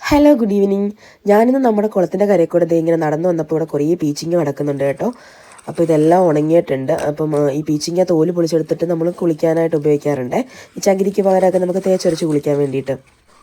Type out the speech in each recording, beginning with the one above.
Hello, good evening. ഞാനിന്ന് നമ്മുടെ കുളത്തിൻ്റെ കരയിൽ കൂടെ ഇങ്ങനെ നടന്നു വന്നപ്പോൾ ഇവിടെ കുറേ പീച്ചിങ്ങ കിടക്കുന്നുണ്ട് കേട്ടോ. അപ്പോൾ ഇതെല്ലാം ഉണങ്ങിയിട്ടുണ്ട്. അപ്പം ഈ പീച്ചിങ്ങ തോല് പൊളിച്ചെടുത്തിട്ട് നമ്മൾ കുളിക്കാനായിട്ട് ഉപയോഗിക്കാറുണ്ട്. ഈ ചകിരിക്ക് പകരമൊക്കെ നമുക്ക് തേച്ചൊരച്ച് കുളിക്കാൻ വേണ്ടിയിട്ട്.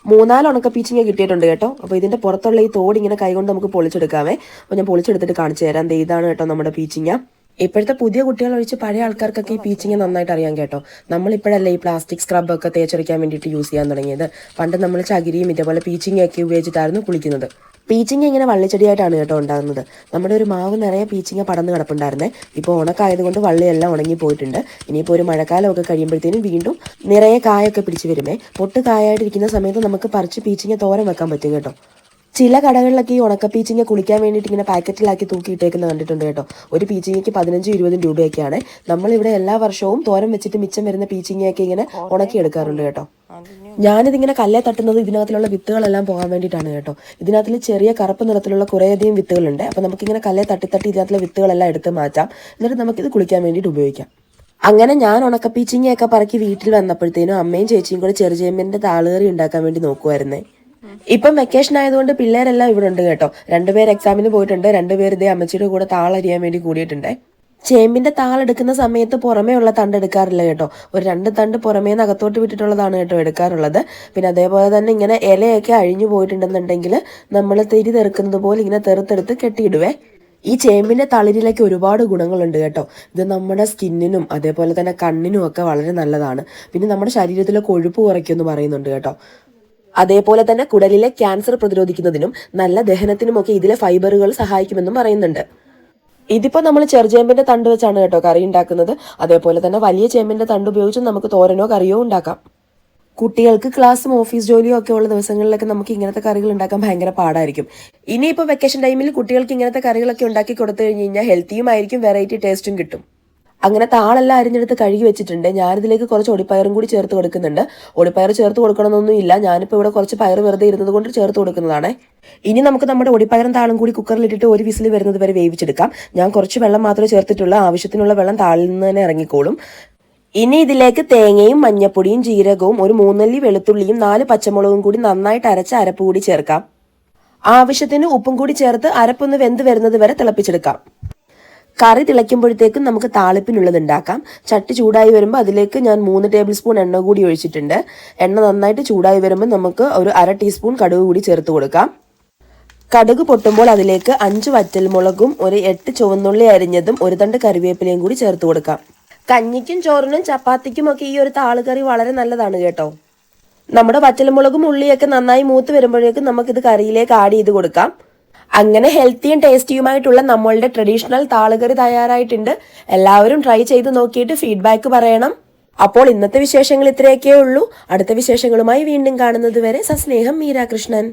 3-4 ഉണക്ക പീച്ചിങ്ങ കിട്ടിയിട്ടുണ്ട് കേട്ടോ. അപ്പോൾ ഇതിൻ്റെ പുറത്തുള്ള ഈ തോട് ഇങ്ങനെ കൈകൊണ്ട് നമുക്ക് പൊളിച്ചെടുക്കാമേ. അപ്പോൾ ഞാൻ പൊളിച്ചെടുത്തിട്ട് കാണിച്ചു തരാം. ഇതാണ് കേട്ടോ നമ്മുടെ പീച്ചിങ്ങ. ഇപ്പോഴത്തെ പുതിയ കുട്ടികൾ ഒഴിച്ച് പഴയ ആൾക്കാർക്കൊക്കെ ഈ പീച്ചിങ്ങ നന്നായിട്ട് അറിയാം കേട്ടോ. നമ്മളിപ്പോഴല്ലേ ഈ പ്ലാസ്റ്റിക് സ്ക്രബൊക്കെ തേച്ചൊരയ്ക്കാൻ വേണ്ടിയിട്ട് യൂസ് ചെയ്യാൻ തുടങ്ങിയത്. പണ്ട് നമ്മൾ ചകിരിയും ഇതേപോലെ പീച്ചിങ്ങയൊക്കെ ഉപയോഗിച്ചിട്ടായിരുന്നു കുളിക്കുന്നത്. പീച്ചിങ്ങ ഇങ്ങനെ വള്ളിച്ചെടിയായിട്ടാണ് കേട്ടോ ഉണ്ടാകുന്നത്. നമ്മുടെ ഒരു മാവ് നിറയെ പീച്ചിങ്ങ പടന്ന് കിടപ്പുണ്ടായിരുന്നേ. ഇപ്പോൾ ഉണക്കായതുകൊണ്ട് വള്ളിയെല്ലാം ഉണങ്ങി പോയിട്ടുണ്ട്. ഇനിയിപ്പോൾ ഒരു മഴക്കാലമൊക്കെ കഴിയുമ്പോഴത്തേനും വീണ്ടും നിറയെ കായൊക്കെ പിടിച്ച് വരുമേ. പൊട്ട് കായായിട്ടിരിക്കുന്ന സമയത്ത് നമുക്ക് പറിച്ച് പീച്ചിങ്ങ തോരൻ വെക്കാൻ പറ്റും കേട്ടോ. ചില കടകളിലൊക്കെ ഈ ഉണക്ക പീച്ചിങ്ങ കുളിക്കാൻ വേണ്ടിയിട്ട് ഇങ്ങനെ പാക്കറ്റിലാക്കി തൂക്കിയിട്ടേക്കുന്ന കണ്ടിട്ടുണ്ട് കേട്ടോ. ഒരു പീച്ചിങ്ങയ്ക്ക് 15-20 രൂപയൊക്കെയാണ്. നമ്മളിവിടെ എല്ലാ വർഷവും തോരൻ വെച്ചിട്ട് മിച്ചം വരുന്ന പീച്ചിങ്ങയൊക്കെ ഇങ്ങനെ ഉണക്കിയെടുക്കാറുണ്ട് കേട്ടോ. ഞാനിതിങ്ങനെ കല്ലേ തട്ടുന്നത് ഇതിനകത്തുള്ള വിത്തുകളെല്ലാം പോകാൻ വേണ്ടിയിട്ടാണ് കേട്ടോ. ഇതിനകത്തിൽ ചെറിയ കറുപ്പ് നിറത്തിലുള്ള കുറേയധികം വിത്തുകളുണ്ട്. അപ്പോൾ നമുക്കിങ്ങനെ കല്ലേ തട്ടി ഇതിനകത്തുള്ള വിത്തുകളെല്ലാം എടുത്ത് മാറ്റാം. എന്നിട്ട് നമുക്കിത് കുളിക്കാൻ വേണ്ടിയിട്ട് ഉപയോഗിക്കാം. അങ്ങനെ ഞാൻ ഉണക്കപ്പീച്ചിങ്ങയൊക്കെ പറക്കി വീട്ടിൽ വന്നപ്പോഴത്തേനും അമ്മയും ചേച്ചിയും കൂടെ ചെറുചേമ്പിൻ്റെ താളുകറി ഉണ്ടാക്കാൻ വേണ്ടി നോക്കുമായിരുന്നേ. ഇപ്പം വെക്കേഷൻ ആയതുകൊണ്ട് പിള്ളേരെല്ലാം ഇവിടെ ഉണ്ട് കേട്ടോ. 2 പേർ എക്സാമിന് പോയിട്ടുണ്ട്. 2 പേർ ഇതേ അമ്മച്ചിയുടെ കൂടെ താളരിയാൻ വേണ്ടി കൂടിയിട്ടുണ്ട്. ചേമ്പിന്റെ താളെടുക്കുന്ന സമയത്ത് പുറമേ ഉള്ള തണ്ട് എടുക്കാറില്ല കേട്ടോ. ഒരു 2 തണ്ട് പുറമേന്ന് അകത്തോട്ട് വിട്ടിട്ടുള്ളതാണ് കേട്ടോ എടുക്കാറുള്ളത്. പിന്നെ അതേപോലെ തന്നെ ഇങ്ങനെ ഇലയൊക്കെ അഴിഞ്ഞു പോയിട്ടുണ്ടെന്നുണ്ടെങ്കിൽ നമ്മൾ തിരി തെറുക്കുന്നത് പോലെ ഇങ്ങനെ തെറുത്തെടുത്ത് കെട്ടിയിടുവേ. ഈ ചേമ്പിന്റെ തളിരിലേക്ക് ഒരുപാട് ഗുണങ്ങളുണ്ട് കേട്ടോ. ഇത് നമ്മുടെ സ്കിന്നിനും അതേപോലെ തന്നെ കണ്ണിനും ഒക്കെ വളരെ നല്ലതാണ്. പിന്നെ നമ്മുടെ ശരീരത്തിലെ കൊഴുപ്പ് കുറയ്ക്കുമെന്ന് പറയുന്നുണ്ട് കേട്ടോ. അതേപോലെ തന്നെ കുടലിലെ ക്യാൻസർ പ്രതിരോധിക്കുന്നതിനും നല്ല ദഹനത്തിനുമൊക്കെ ഇതിലെ ഫൈബറുകൾ സഹായിക്കുമെന്നും പറയുന്നുണ്ട്. ഇതിപ്പോൾ നമ്മൾ ചെറുചേമ്പിന്റെ തണ്ട് വെച്ചാണ് കേട്ടോ കറി ഉണ്ടാക്കുന്നത്. അതേപോലെ തന്നെ വലിയ ചേമ്പിന്റെ തണ്ട് ഉപയോഗിച്ച് നമുക്ക് തോരനോ കറിയോ ഉണ്ടാക്കാം. കുട്ടികൾക്ക് ക്ലാസ്സും ഓഫീസ് ജോലിയും ഒക്കെ ഉള്ള ദിവസങ്ങളിലൊക്കെ നമുക്ക് ഇങ്ങനത്തെ കറികൾ ഉണ്ടാക്കാൻ ഭയങ്കര പാടായിരിക്കും. ഇനിയിപ്പോൾ വെക്കേഷൻ ടൈമിൽ കുട്ടികൾക്ക് ഇങ്ങനത്തെ കറികളൊക്കെ ഉണ്ടാക്കി കൊടുത്തു കഴിഞ്ഞ് കഴിഞ്ഞാൽ ഹെൽത്തിയും ആയിരിക്കും, വെറൈറ്റി ടേസ്റ്റും കിട്ടും. അങ്ങനെ താളെല്ലാം അരിഞ്ഞെടുത്ത് കഴുകി വെച്ചിട്ടുണ്ട്. ഞാനിതിലേക്ക് കുറച്ച് ഒടിപ്പയറും കൂടി ചേർത്ത് കൊടുക്കുന്നുണ്ട്. ഒടിപ്പയർ ചേർത്ത് കൊടുക്കണമെന്നൊന്നും ഇല്ല. ഞാനിപ്പോൾ ഇവിടെ കുറച്ച് പയർ വെറുതെ ഇരുന്നത് കൊണ്ട് ചേർത്ത് കൊടുക്കുന്നതാണ്. ഇനി നമുക്ക് നമ്മുടെ ഒടിപ്പയറും താളും കൂടി കുക്കറിലിട്ടിട്ട് ഒരു വിസിൽ വരുന്നത് വരെ വേവിച്ചെടുക്കാം. ഞാൻ കുറച്ച് വെള്ളം മാത്രമേ ചേർത്തിട്ടുള്ളൂ. ആവശ്യത്തിനുള്ള വെള്ളം താളിൽ നിന്ന് തന്നെ ഇറങ്ങിക്കോളും. ഇനി ഇതിലേക്ക് തേങ്ങയും മഞ്ഞപ്പൊടിയും ജീരകവും ഒരു 3 അല്ലി വെളുത്തുള്ളിയും 4 പച്ചമുളകും കൂടി നന്നായിട്ട് അരച്ച അരപ്പ് കൂടി ചേർക്കാം. ആവശ്യത്തിന് ഉപ്പും കൂടി ചേർത്ത് അരപ്പൊന്ന് വെന്ത് വരുന്നത് വരെ തിളപ്പിച്ചെടുക്കാം. കറി തിളയ്ക്കുമ്പോഴത്തേക്കും നമുക്ക് താളിപ്പിനുള്ളത് ഉണ്ടാക്കാം. ചട്ടി ചൂടായി വരുമ്പോൾ അതിലേക്ക് ഞാൻ 3 ടേബിൾ സ്പൂൺ എണ്ണ കൂടി ഒഴിച്ചിട്ടുണ്ട്. എണ്ണ നന്നായിട്ട് ചൂടായി വരുമ്പോൾ നമുക്ക് ഒരു 1/2 ടീസ്പൂൺ കടുക് കൂടി ചേർത്ത് കൊടുക്കാം. കടുക് പൊട്ടുമ്പോൾ അതിലേക്ക് 5 വറ്റൽമുളകും ഒരു 8 ചുവന്നുള്ളി അരിഞ്ഞതും ഒരു തണ്ട് കറിവേപ്പിലയും കൂടി ചേർത്ത് കൊടുക്കാം. കഞ്ഞിക്കും ചോറിനും ചപ്പാത്തിക്കും ഒക്കെ ഈ ഒരു താളുകറി വളരെ നല്ലതാണ് കേട്ടോ. നമ്മുടെ വറ്റൽമുളകും ഉള്ളിയൊക്കെ നന്നായി മൂത്ത് വരുമ്പോഴേക്കും നമുക്കിത് കറിയിലേക്ക് ആഡ് ചെയ്ത് കൊടുക്കാം. അങ്ങനെ ഹെൽത്തിയും ടേസ്റ്റിയുമായിട്ടുള്ള നമ്മളുടെ ട്രഡീഷണൽ താളുകറി തയ്യാറായിട്ടുണ്ട്. എല്ലാവരും ട്രൈ ചെയ്ത് നോക്കിയിട്ട് ഫീഡ്ബാക്ക് പറയണം. അപ്പോൾ ഇന്നത്തെ വിശേഷങ്ങൾ ഇത്രയൊക്കെ ഉള്ളൂ. അടുത്ത വിശേഷങ്ങളുമായി വീണ്ടും കാണുന്നത് വരെ സസ്നേഹം, മീരാ കൃഷ്ണൻ.